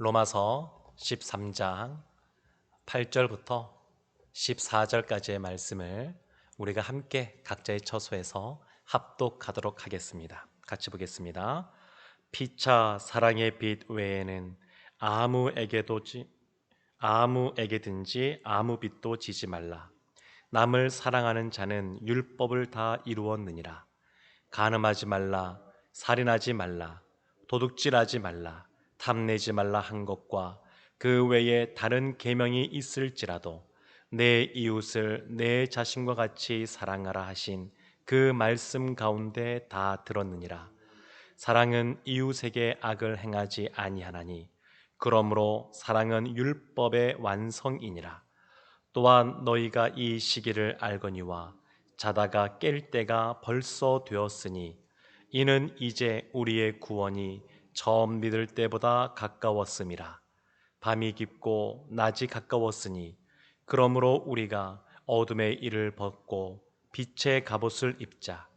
로마서 13장 8절부터 14절까지의 말씀을 우리가 함께 각자의 처소에서 합독하도록 하겠습니다. 같이 보겠습니다. 피차 사랑의 빛 외에는 아무에게든지 아무 빛도 지지 말라. 남을 사랑하는 자는 율법을 다 이루었느니라. 간음하지 말라, 살인하지 말라, 도둑질하지 말라, 탐내지 말라 한 것과 그 외에 다른 계명이 있을지라도 내 이웃을 내 자신과 같이 사랑하라 하신 그 말씀 가운데 다 들었느니라. 사랑은 이웃에게 악을 행하지 아니하나니 그러므로 사랑은 율법의 완성이니라. 또한 너희가 이 시기를 알거니와 자다가 깰 때가 벌써 되었으니 이는 이제 우리의 구원이 처음 믿을 때보다 가까웠음이라. 밤이 깊고 낮이 가까웠으니 그러므로 우리가 어둠의 일을 벗고 빛의 갑옷을 입자.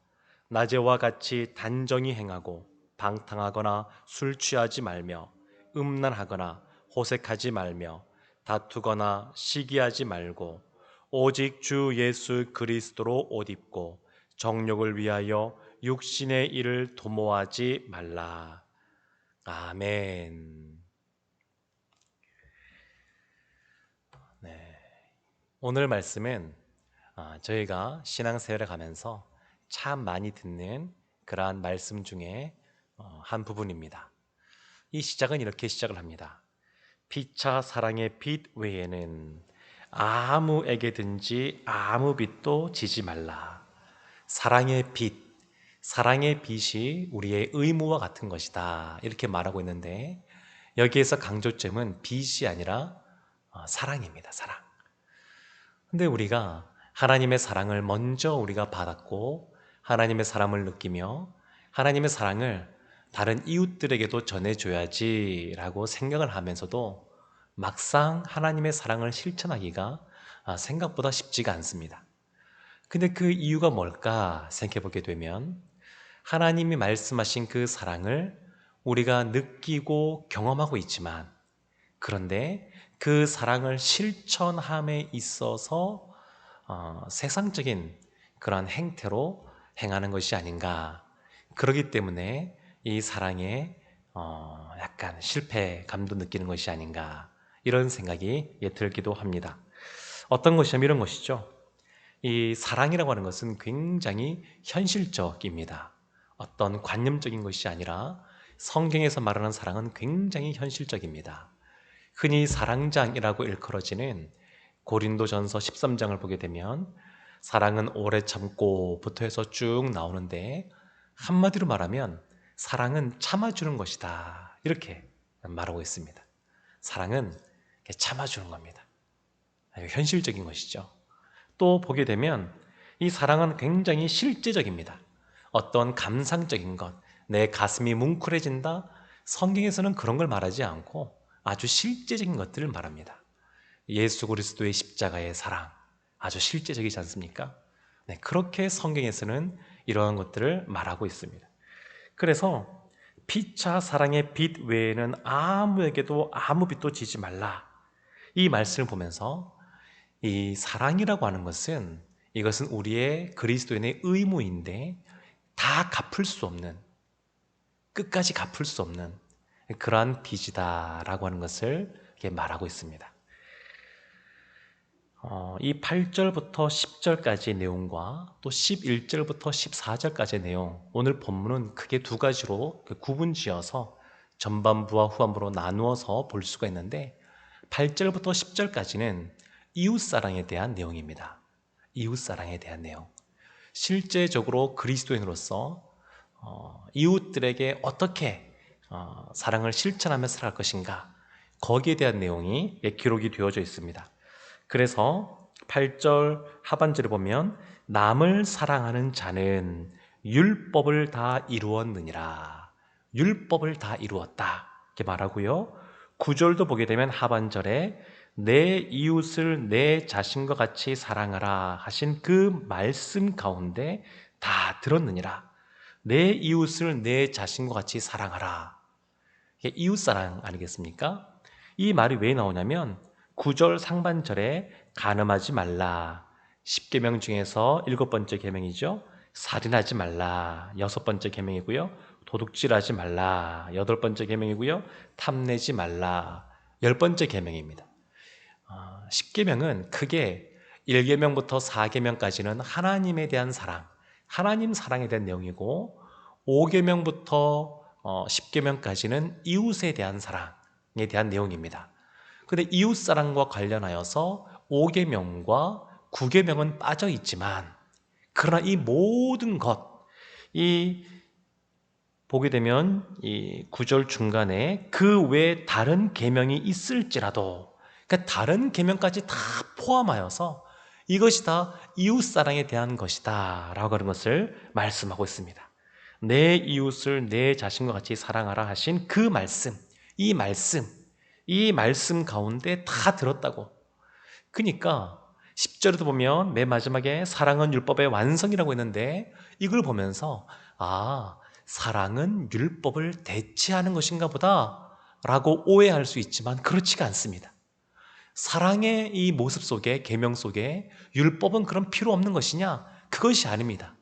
낮에와 같이 단정히 행하고 방탕하거나 술 취하지 말며 음란하거나 호색하지 말며 다투거나 시기하지 말고 오직 주 예수 그리스도로 옷 입고 정욕을 위하여 육신의 일을 도모하지 말라. 아멘. 네. 오늘 말씀은 저희가 신앙생활을 가면서 참 많이 듣는 그러한 말씀 중에 한 부분입니다. 이 시작은 이렇게 시작을 합니다. 피차 사랑의 빛 외에는 아무에게든지 아무 빛도 지지 말라. 사랑의 빛, 사랑의 빛이 우리의 의무와 같은 것이다. 이렇게 말하고 있는데 여기에서 강조점은 빛이 아니라 사랑입니다. 사랑. 근데 우리가 하나님의 사랑을 먼저 우리가 받았고 하나님의 사랑을 느끼며 하나님의 사랑을 다른 이웃들에게도 전해줘야지라고 생각을 하면서도 막상 하나님의 사랑을 실천하기가 생각보다 쉽지가 않습니다. 근데 그 이유가 뭘까 생각해 보게 되면 하나님이 말씀하신 그 사랑을 우리가 느끼고 경험하고 있지만 그런데 그 사랑을 실천함에 있어서 세상적인 그런 행태로 행하는 것이 아닌가. 그렇기 때문에 이 사랑에 약간 실패감도 느끼는 것이 아닌가. 이런 생각이 들기도 합니다. 어떤 것이냐면 이런 것이죠. 이 사랑이라고 하는 것은 굉장히 현실적입니다. 어떤 관념적인 것이 아니라 성경에서 말하는 사랑은 굉장히 현실적입니다. 흔히 사랑장이라고 일컬어지는 고린도전서 13장을 보게 되면 사랑은 오래 참고부터 해서 쭉 나오는데 한마디로 말하면 사랑은 참아주는 것이다. 이렇게 말하고 있습니다. 사랑은 참아주는 겁니다. 현실적인 것이죠. 또 보게 되면 이 사랑은 굉장히 실제적입니다. 어떤 감상적인 것, 내 가슴이 뭉클해진다? 성경에서는 그런 걸 말하지 않고 아주 실제적인 것들을 말합니다. 예수 그리스도의 십자가의 사랑, 아주 실제적이지 않습니까? 네, 그렇게 성경에서는 이러한 것들을 말하고 있습니다. 그래서 피차 사랑의 빛 외에는 아무에게도 아무 빛도 지지 말라. 이 말씀을 보면서 이 사랑이라고 하는 것은 이것은 우리의 그리스도인의 의무인데 다 갚을 수 없는, 끝까지 갚을 수 없는 그러한 빚이다라고 하는 것을 이렇게 말하고 있습니다. 이 8절부터 10절까지의 내용과 또 11절부터 14절까지의 내용, 오늘 본문은 크게 두 가지로 구분지어서 전반부와 후반부로 나누어서 볼 수가 있는데 8절부터 10절까지는 이웃사랑에 대한 내용입니다. 이웃사랑에 대한 내용. 실제적으로 그리스도인으로서 이웃들에게 어떻게 사랑을 실천하며 살아갈 것인가, 거기에 대한 내용이 기록이 되어져 있습니다. 그래서 8절 하반절에 보면 남을 사랑하는 자는 율법을 다 이루었느니라. 율법을 다 이루었다 이렇게 말하고요. 9절도 보게 되면 하반절에 내 이웃을 내 자신과 같이 사랑하라 하신 그 말씀 가운데 다 들었느니라. 내 이웃을 내 자신과 같이 사랑하라. 이게 이웃사랑 아니겠습니까? 이 말이 왜 나오냐면 9절 상반절에 간음하지 말라. 10계명 중에서 7번째 계명이죠. 살인하지 말라. 6번째 계명이고요. 도둑질하지 말라. 8번째 계명이고요. 탐내지 말라. 10번째 계명입니다. 10계명은 크게 1계명부터 4계명까지는 하나님에 대한 사랑, 하나님 사랑에 대한 내용이고 5계명부터 10계명까지는 이웃에 대한 사랑에 대한 내용입니다. 근데 이웃 사랑과 관련하여서 5계명과 9계명은 빠져 있지만 그러나 이 모든 것, 이 보게 되면 이 9절 중간에 그 외에 다른 계명이 있을지라도 그러니까 다른 계명까지 다 포함하여서 이것이 다 이웃 사랑에 대한 것이다 라고 하는 것을 말씀하고 있습니다. 내 이웃을 내 자신과 같이 사랑하라 하신 그 말씀, 이 말씀, 이 말씀 가운데 다 들었다고. 그러니까 10절에도 보면 맨 마지막에 사랑은 율법의 완성이라고 했는데 이걸 보면서 사랑은 율법을 대체하는 것인가 보다 라고 오해할 수 있지만 그렇지가 않습니다. 사랑의 이 모습 속에, 계명 속에 율법은 그럼 필요 없는 것이냐? 그것이 아닙니다.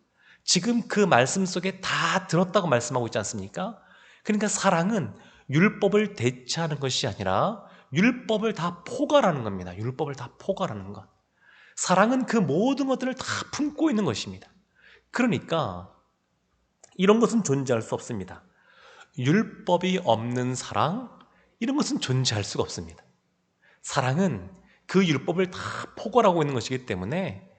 지금 그 말씀 속에 다 들었다고 말씀하고 있지 않습니까? 그러니까 사랑은 율법을 대체하는 것이 아니라 율법을 다 포괄하는 겁니다. 율법을 다 포괄하는 것. 사랑은 그 모든 것들을 다 품고 있는 것입니다. 그러니까 이런 것은 존재할 수 없습니다. 율법이 없는 사랑, 이런 것은 존재할 수가 없습니다. 사랑은 그 율법을 다 포괄하고 있는 것이기 때문에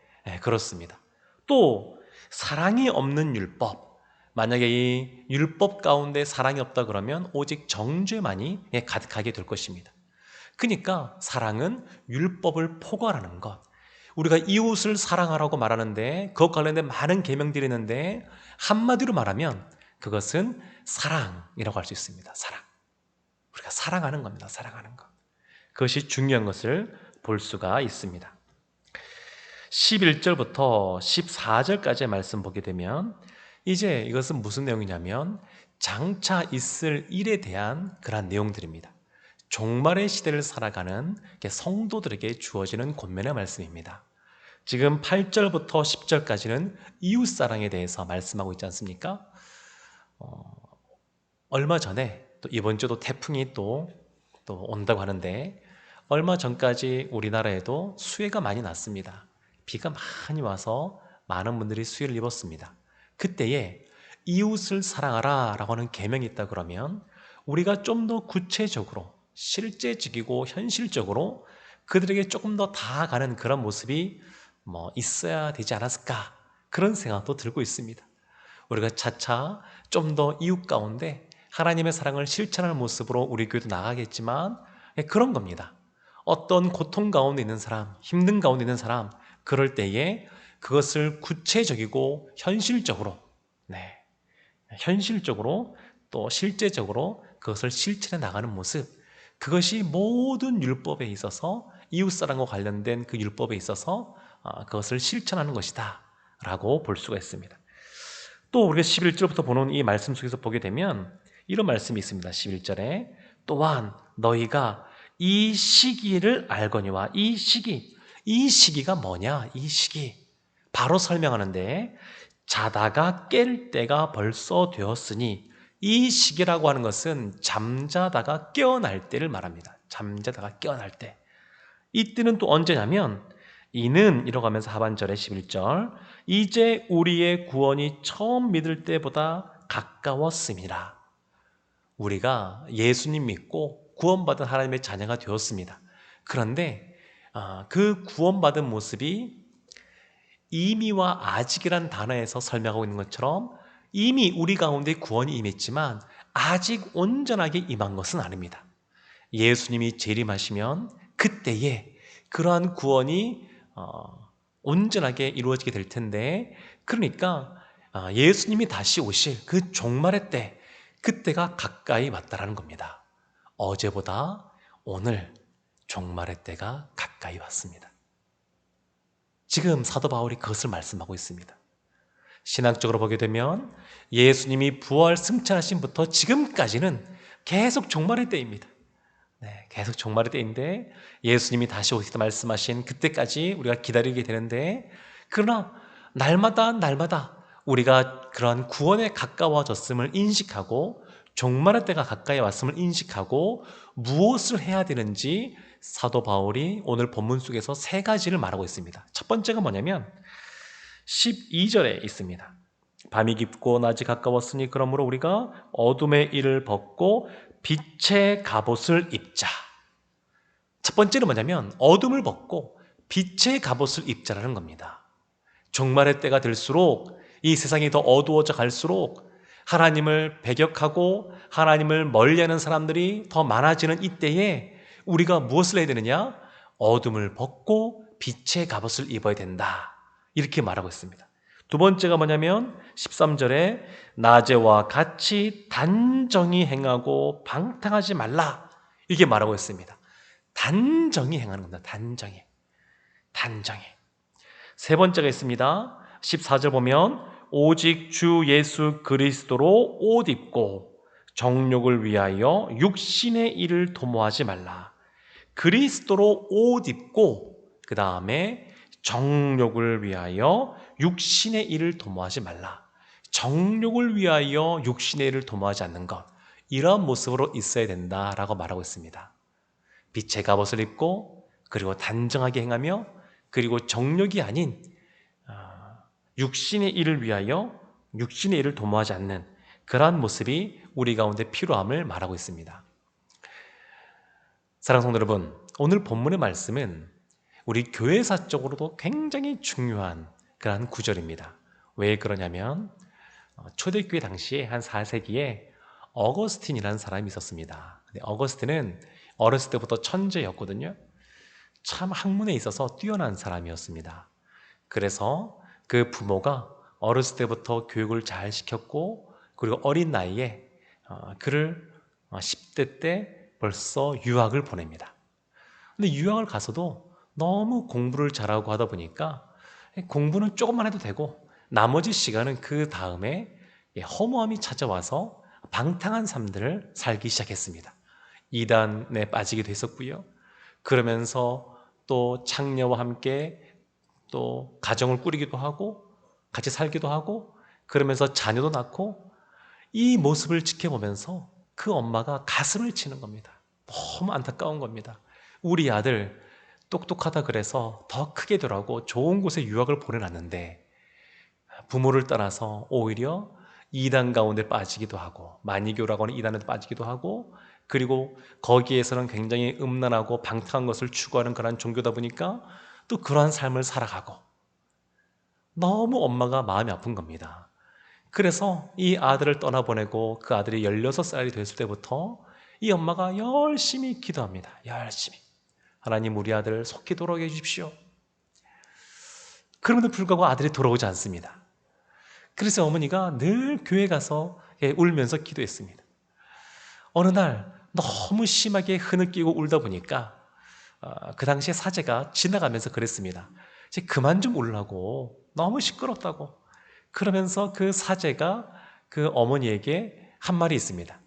그렇습니다. 또 사랑이 없는 율법, 만약에 이 율법 가운데 사랑이 없다 그러면 오직 정죄만이 가득하게 될 것입니다. 그러니까 사랑은 율법을 포괄하는 것. 우리가 이웃을 사랑하라고 말하는데 그것 관련된 많은 계명들이 있는데 한마디로 말하면 그것은 사랑이라고 할 수 있습니다. 사랑. 우리가 사랑하는 겁니다. 사랑하는 것. 그것이 중요한 것을 볼 수가 있습니다. 11절부터 14절까지의 말씀 보게 되면 이제 이것은 무슨 내용이냐면 장차 있을 일에 대한 그러한 내용들입니다. 종말의 시대를 살아가는 성도들에게 주어지는 권면의 말씀입니다. 지금 8절부터 10절까지는 이웃사랑에 대해서 말씀하고 있지 않습니까? 얼마 전에 또 이번 주도 태풍이 또 온다고 하는데 얼마 전까지 우리나라에도 수해가 많이 났습니다. 비가 많이 와서 많은 분들이 수해를 입었습니다. 그때에 이웃을 사랑하라 라고 하는 계명이 있다 그러면 우리가 좀 더 구체적으로 실제적이고 현실적으로 그들에게 조금 더 다가가는 그런 모습이 있어야 되지 않았을까 그런 생각도 들고 있습니다. 우리가 차차 좀 더 이웃 가운데 하나님의 사랑을 실천하는 모습으로 우리 교회도 나가겠지만 그런 겁니다. 어떤 고통 가운데 있는 사람, 힘든 가운데 있는 사람 그럴 때에 그것을 구체적이고 현실적으로 현실적으로 또 실제적으로 그것을 실천해 나가는 모습 그것이 모든 율법에 있어서 이웃사랑과 관련된 그 율법에 있어서 그것을 실천하는 것이다 라고 볼 수가 있습니다. 또 우리가 11절부터 보는 이 말씀 속에서 보게 되면 이런 말씀이 있습니다. 11절에 또한 너희가 이 시기를 알거니와 이 시기가 뭐냐? 이 시기 바로 설명하는데 자다가 깰 때가 벌써 되었으니 이 시기라고 하는 것은 잠자다가 깨어날 때를 말합니다. 잠자다가 깨어날 때. 이때는 또 언제냐면 이는 이라고 하면서 하반절에 11절 이제 우리의 구원이 처음 믿을 때보다 가까웠음이라. 우리가 예수님 믿고 구원받은 하나님의 자녀가 되었습니다. 그런데 그 구원받은 모습이 이미와 아직이란 단어에서 설명하고 있는 것처럼 이미 우리 가운데 구원이 임했지만 아직 온전하게 임한 것은 아닙니다. 예수님이 재림하시면 그때에 그러한 구원이 온전하게 이루어지게 될 텐데 그러니까 예수님이 다시 오실 그 종말의 때 그때가 가까이 왔다라는 겁니다. 어제보다 오늘 종말의 때가 가까이 왔습니다. 지금 사도 바울이 그것을 말씀하고 있습니다. 신학적으로 보게 되면 예수님이 부활 승천하심부터 지금까지는 계속 종말의 때입니다. 네, 계속 종말의 때인데 예수님이 다시 오시다 말씀하신 그때까지 우리가 기다리게 되는데, 그러나 날마다 우리가 그러한 구원에 가까워졌음을 인식하고 종말의 때가 가까이 왔음을 인식하고 무엇을 해야 되는지 사도 바울이 오늘 본문 속에서 세 가지를 말하고 있습니다. 첫 번째가 뭐냐면 12절에 있습니다. 밤이 깊고 낮이 가까웠으니 그러므로 우리가 어둠의 일을 벗고 빛의 갑옷을 입자. 첫 번째는 뭐냐면 어둠을 벗고 빛의 갑옷을 입자라는 겁니다. 종말의 때가 될수록 이 세상이 더 어두워져 갈수록 하나님을 배격하고 하나님을 멀리하는 사람들이 더 많아지는 이때에 우리가 무엇을 해야 되느냐? 어둠을 벗고 빛의 갑옷을 입어야 된다. 이렇게 말하고 있습니다. 두 번째가 뭐냐면 13절에 낮에와 같이 단정히 행하고 방탕하지 말라. 이렇게 말하고 있습니다. 단정히 행하는 겁니다. 단정히. 세 번째가 있습니다. 14절 보면 오직 주 예수 그리스도로 옷 입고 정욕을 위하여 육신의 일을 도모하지 말라. 그리스도로 옷 입고 그 다음에 정욕을 위하여 육신의 일을 도모하지 말라. 정욕을 위하여 육신의 일을 도모하지 않는 것, 이러한 모습으로 있어야 된다라고 말하고 있습니다. 빛의 갑옷을 입고 그리고 단정하게 행하며 그리고 정욕이 아닌 육신의 일을 위하여 육신의 일을 도모하지 않는 그러한 모습이 우리 가운데 필요함을 말하고 있습니다. 사랑하는 성도 여러분, 오늘 본문의 말씀은 우리 교회사적으로도 굉장히 중요한 그러한 구절입니다. 왜 그러냐면 초대교회 당시에 한 4세기에 어거스틴이라는 사람이 있었습니다. 어거스틴은 어렸을 때부터 천재였거든요. 참 학문에 있어서 뛰어난 사람이었습니다. 그래서 그 부모가 어렸을 때부터 교육을 잘 시켰고 그리고 어린 나이에 그를 10대 때 벌써 유학을 보냅니다. 근데 유학을 가서도 너무 공부를 잘하고 하다 보니까 공부는 조금만 해도 되고 나머지 시간은 그 다음에 허무함이 찾아와서 방탕한 삶들을 살기 시작했습니다. 이단에 빠지기도 했었고요. 그러면서 또 창녀와 함께 또 가정을 꾸리기도 하고 같이 살기도 하고 그러면서 자녀도 낳고 이 모습을 지켜보면서 그 엄마가 가슴을 치는 겁니다. 너무 안타까운 겁니다. 우리 아들 똑똑하다 그래서 더 크게 되라고 좋은 곳에 유학을 보내놨는데 부모를 따라서 오히려 이단 가운데 빠지기도 하고 만이교라고 하는 이단에 빠지기도 하고 그리고 거기에서는 굉장히 음란하고 방탕한 것을 추구하는 그런 종교다 보니까 또 그러한 삶을 살아가고 너무 엄마가 마음이 아픈 겁니다. 그래서 이 아들을 떠나보내고 그 아들이 16살이 됐을 때부터 이 엄마가 열심히 기도합니다. 열심히. 하나님 우리 아들 속히 돌아오게 해주십시오. 그럼에도 불구하고 아들이 돌아오지 않습니다. 그래서 어머니가 늘 교회 가서 울면서 기도했습니다. 어느 날 너무 심하게 흐느끼고 울다 보니까 그 당시에 사제가 지나가면서 그랬습니다. 이제 그만 좀 울라고, 너무 시끄럽다고. 그러면서 그 사제가 그 어머니에게 한 말이 있습니다.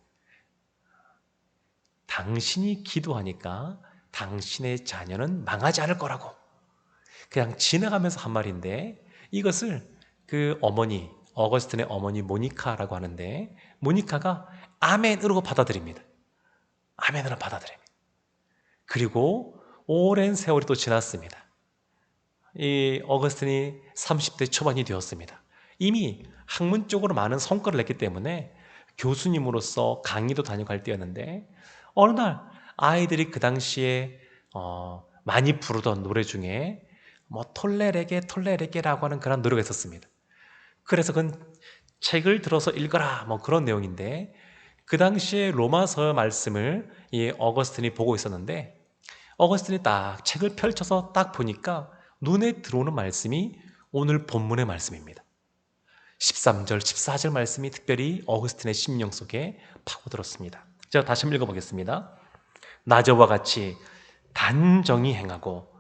당신이 기도하니까 당신의 자녀는 망하지 않을 거라고. 그냥 지나가면서 한 말인데 이것을 그 어머니, 어거스틴의 어머니 모니카라고 하는데 모니카가 아멘으로 받아들입니다. 아멘으로 받아들입니다. 그리고 오랜 세월이 또 지났습니다. 이 어거스틴이 30대 초반이 되었습니다. 이미 학문적으로 많은 성과를 냈기 때문에 교수님으로서 강의도 다녀갈 때였는데 어느 날 아이들이 그 당시에 많이 부르던 노래 중에 뭐 톨레레게라고 하는 그런 노래가 있었습니다. 그래서 그 책을 들어서 읽어라 뭐 그런 내용인데 그 당시에 로마서 말씀을 이 어거스틴이 보고 있었는데 어거스틴이 딱 책을 펼쳐서 딱 보니까 눈에 들어오는 말씀이 오늘 본문의 말씀입니다. 13절, 14절 말씀이 특별히 어거스틴의 심령 속에 파고들었습니다. 제가 다시 한번 읽어보겠습니다. 낮에와 같이 단정히 행하고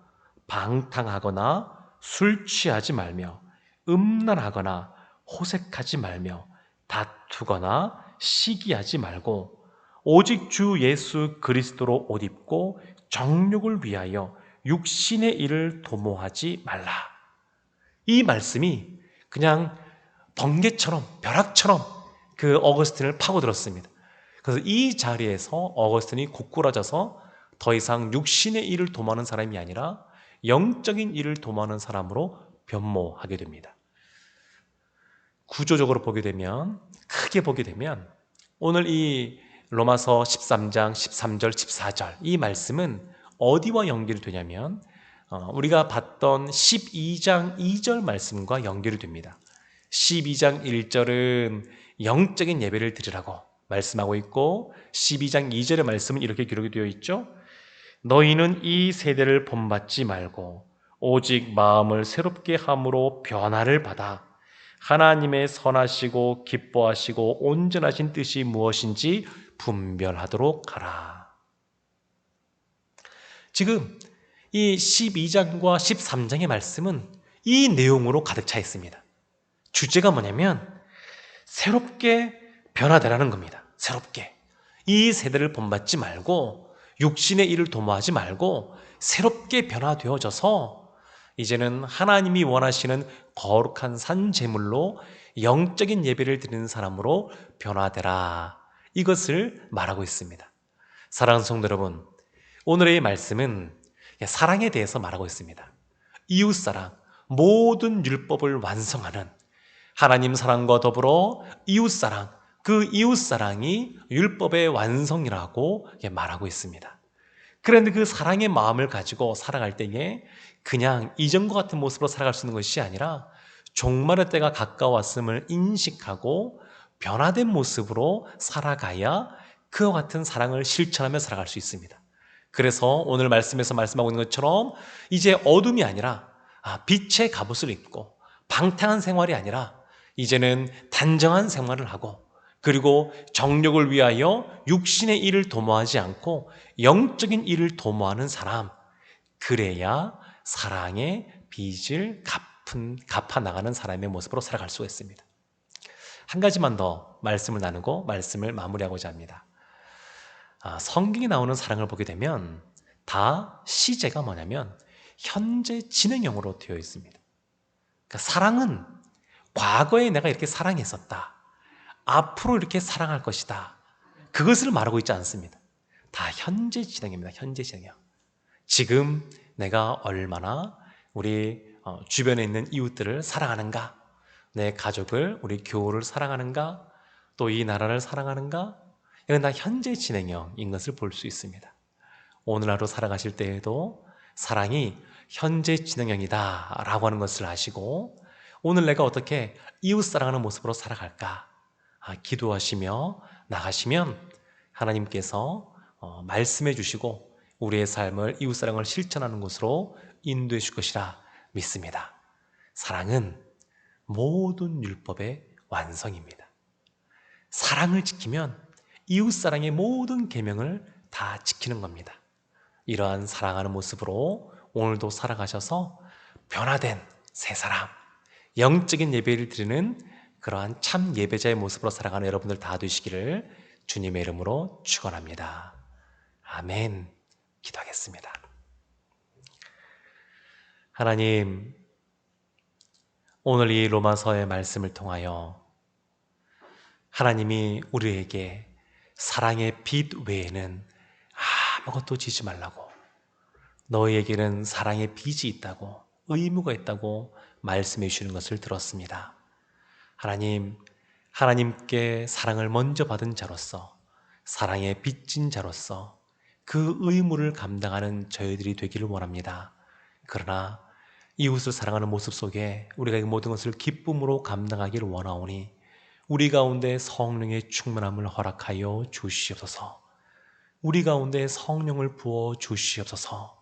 방탕하거나 술 취하지 말며 음란하거나 호색하지 말며 다투거나 시기하지 말고 오직 주 예수 그리스도로 옷 입고 정욕을 위하여 육신의 일을 도모하지 말라. 이 말씀이 그냥 번개처럼 벼락처럼 그 어거스틴을 파고들었습니다. 그래서 이 자리에서 어거스틴이 고꾸라져서 더 이상 육신의 일을 도모하는 사람이 아니라 영적인 일을 도모하는 사람으로 변모하게 됩니다. 구조적으로 보게 되면, 크게 보게 되면 오늘 이 로마서 13장 13절 14절 이 말씀은 어디와 연결이 되냐면 우리가 봤던 12장 2절 말씀과 연결이 됩니다. 12장 1절은 영적인 예배를 드리라고 말씀하고 있고 12장 2절의 말씀은 이렇게 기록이 되어 있죠. 너희는 이 세대를 본받지 말고 오직 마음을 새롭게 함으로 변화를 받아 하나님의 선하시고 기뻐하시고 온전하신 뜻이 무엇인지 분별하도록 하라. 지금 이 12장과 13장의 말씀은 이 내용으로 가득 차 있습니다. 주제가 뭐냐면 새롭게 변화되라는 겁니다. 새롭게. 이 세대를 본받지 말고 육신의 일을 도모하지 말고 새롭게 변화되어져서 이제는 하나님이 원하시는 거룩한 산 제물로 영적인 예배를 드리는 사람으로 변화되라. 이것을 말하고 있습니다. 사랑하는 성도 여러분, 오늘의 말씀은 사랑에 대해서 말하고 있습니다. 이웃사랑, 모든 율법을 완성하는 하나님 사랑과 더불어 이웃사랑, 그 이웃사랑이 율법의 완성이라고 말하고 있습니다. 그런데 그 사랑의 마음을 가지고 살아갈 때에 그냥 이전과 같은 모습으로 살아갈 수 있는 것이 아니라 종말의 때가 가까웠음을 인식하고 변화된 모습으로 살아가야 그와 같은 사랑을 실천하며 살아갈 수 있습니다. 그래서 오늘 말씀에서 말씀하고 있는 것처럼 이제 어둠이 아니라 빛의 갑옷을 입고 방탕한 생활이 아니라 이제는 단정한 생활을 하고 그리고 정욕을 위하여 육신의 일을 도모하지 않고 영적인 일을 도모하는 사람, 그래야 사랑의 빚을 갚아 나가는 사람의 모습으로 살아갈 수가 있습니다. 한 가지만 더 말씀을 나누고 말씀을 마무리하고자 합니다. 성경에 나오는 사랑을 보게 되면 다 시제가 뭐냐면 현재 진행형으로 되어 있습니다. 그러니까 사랑은 과거에 내가 이렇게 사랑했었다. 앞으로 이렇게 사랑할 것이다. 그것을 말하고 있지 않습니다. 다 현재 진행입니다. 현재 진행형. 지금 내가 얼마나 우리 주변에 있는 이웃들을 사랑하는가, 내 가족을, 우리 교우를 사랑하는가, 또 이 나라를 사랑하는가, 이건 다 현재 진행형인 것을 볼 수 있습니다. 오늘 하루 살아가실 때에도 사랑이 현재 진행형이다 라고 하는 것을 아시고 오늘 내가 어떻게 이웃 사랑하는 모습으로 살아갈까 기도하시며 나가시면 하나님께서 말씀해 주시고 우리의 삶을 이웃사랑을 실천하는 것으로 인도해 줄 것이라 믿습니다. 사랑은 모든 율법의 완성입니다. 사랑을 지키면 이웃사랑의 모든 계명을 다 지키는 겁니다. 이러한 사랑하는 모습으로 오늘도 살아가셔서 변화된 새 사람, 영적인 예배를 드리는 그러한 참 예배자의 모습으로 살아가는 여러분들 다 되시기를 주님의 이름으로 축원합니다. 아멘. 기도하겠습니다. 하나님, 오늘 이 로마서의 말씀을 통하여 하나님이 우리에게 사랑의 빛 외에는 아무것도 지지 말라고, 너희에게는 사랑의 빛이 있다고, 의무가 있다고 말씀해 주시는 것을 들었습니다. 하나님, 하나님께 사랑을 먼저 받은 자로서, 사랑에 빚진 자로서 그 의무를 감당하는 저희들이 되기를 원합니다. 그러나 이웃을 사랑하는 모습 속에 우리가 이 모든 것을 기쁨으로 감당하기를 원하오니 우리 가운데 성령의 충만함을 허락하여 주시옵소서. 우리 가운데 성령을 부어 주시옵소서.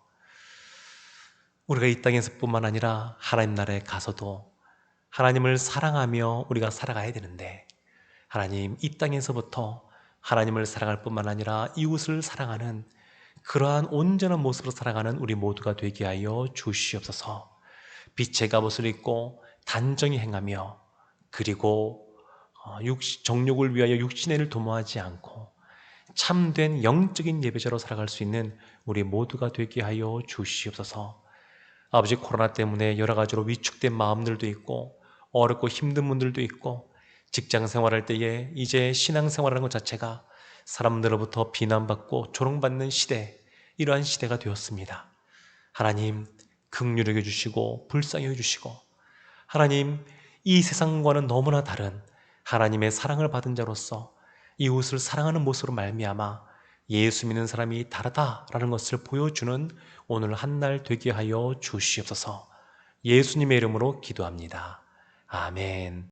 우리가 이 땅에서 뿐만 아니라 하나님 나라에 가서도 하나님을 사랑하며 우리가 살아가야 되는데 하나님, 이 땅에서부터 하나님을 사랑할 뿐만 아니라 이웃을 사랑하는 그러한 온전한 모습으로 살아가는 우리 모두가 되게 하여 주시옵소서. 빛의 갑옷을 입고 단정히 행하며 그리고 정욕을 위하여 육신의 일을 도모하지 않고 참된 영적인 예배자로 살아갈 수 있는 우리 모두가 되게 하여 주시옵소서. 아버지, 코로나 때문에 여러 가지로 위축된 마음들도 있고 어렵고 힘든 분들도 있고 직장 생활할 때에 이제 신앙 생활하는 것 자체가 사람들로부터 비난받고 조롱받는 시대, 이러한 시대가 되었습니다. 하나님, 긍휼히 여겨주시고 불쌍히 여겨주시고, 하나님, 이 세상과는 너무나 다른 하나님의 사랑을 받은 자로서 이웃을 사랑하는 모습으로 말미암아 예수 믿는 사람이 다르다라는 것을 보여주는 오늘 한 날 되게 하여 주시옵소서. 예수님의 이름으로 기도합니다. 아멘.